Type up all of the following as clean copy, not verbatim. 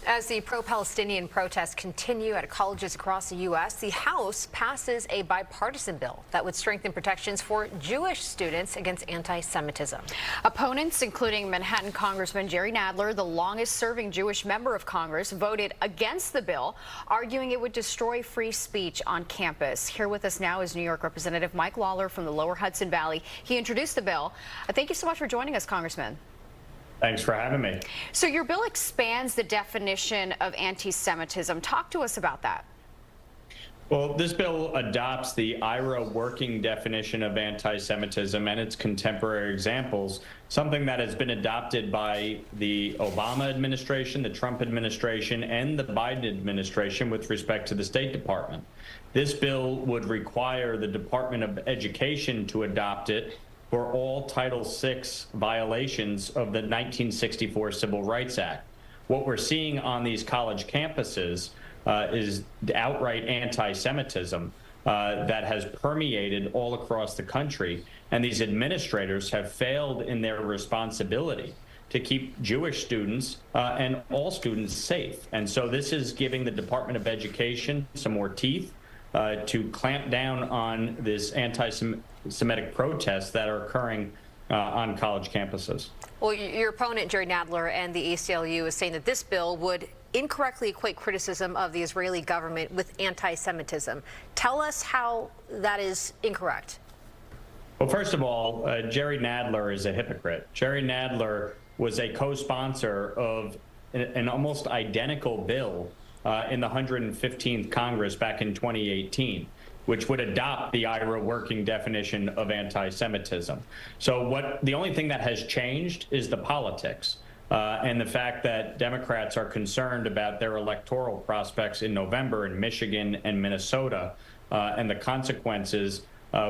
As the pro-Palestinian protests continue at colleges across the U.S., the House passes a bipartisan bill that would strengthen protections for Jewish students against anti-Semitism. Opponents, including Manhattan Congressman Jerry Nadler, the longest-serving Jewish member of Congress, voted against the bill, arguing it would destroy free speech on campus. Here with us now is New York Representative Mike Lawler from the Lower Hudson Valley. He introduced the bill. Thank you so much for joining us, Congressman. Thanks for having me. So your bill expands the definition of anti-Semitism. Talk to us about that. Well, this bill adopts the IRA working definition of anti-Semitism and its contemporary examples, something that has been adopted by the Obama administration, the Trump administration, and the Biden administration with respect to the State Department. This bill would require the Department of Education to adopt it for all Title VI violations of the 1964 Civil Rights Act. What we're seeing on these college campuses is outright anti-Semitism that has permeated all across the country, and these administrators have failed in their responsibility to keep Jewish students and all students safe. And so this is giving the Department of Education some more teeth to clamp down on this anti-Semitic protests that are occurring on college campuses. Well, your opponent, Jerry Nadler, and the ACLU is saying that this bill would incorrectly equate criticism of the Israeli government with anti-Semitism. Tell us how that is incorrect. Well, first of all, Jerry Nadler is a hypocrite. Jerry Nadler was a co-sponsor of an almost identical bill in the 115th Congress back in 2018, which would adopt the IRA working definition of anti-Semitism. So the only thing that has changed is the politics and the fact that Democrats are concerned about their electoral prospects in November in Michigan and Minnesota and the consequences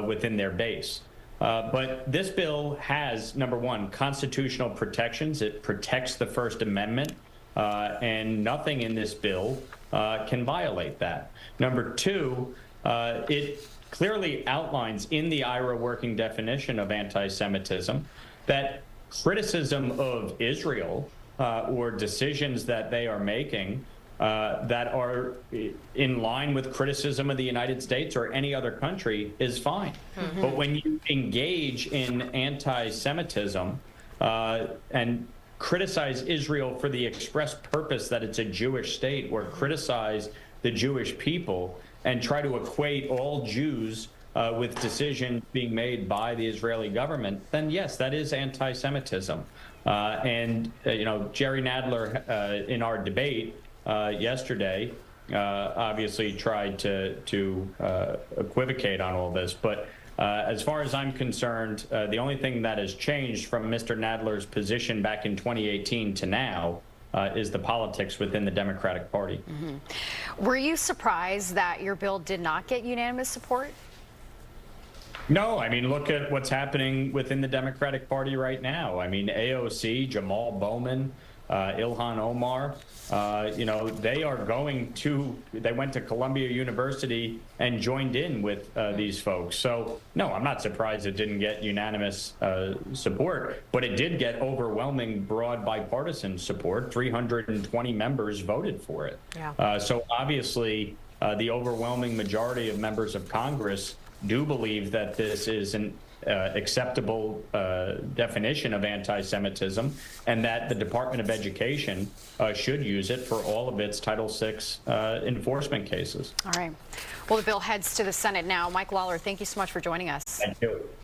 within their base. But this bill has, number one, constitutional protections. It protects the First Amendment. And nothing in this bill can violate that. Number two, it clearly outlines in the IRA working definition of anti-Semitism that criticism of Israel or decisions that they are making that are in line with criticism of the United States or any other country is fine. Mm-hmm. But when you engage in anti-Semitism and criticize Israel for the express purpose that it's a Jewish state, or criticize the Jewish people and try to equate all Jews with decisions being made by the Israeli government, then yes, that is anti-Semitism. You know, Jerry Nadler in our debate yesterday obviously tried to equivocate on all this, but as far as I'm concerned, the only thing that has changed from Mr. Nadler's position back in 2018 to now is the politics within the Democratic Party. Mm-hmm. Were you surprised that your bill did not get unanimous support? No, I mean, look at what's happening within the Democratic Party right now. I mean, AOC, Jamal Bowman, Ilhan Omar, you know, they went to Columbia University and joined in with these folks. So, no, I'm not surprised it didn't get unanimous support, but it did get overwhelming broad bipartisan support. 320 members voted for it. Yeah. So obviously, the overwhelming majority of members of Congress do believe that this is an acceptable definition of anti-Semitism, and that the Department of Education should use it for all of its Title VI enforcement cases. All right. Well, the bill heads to the Senate now. Mike Lawler, thank you so much for joining us. Thank you.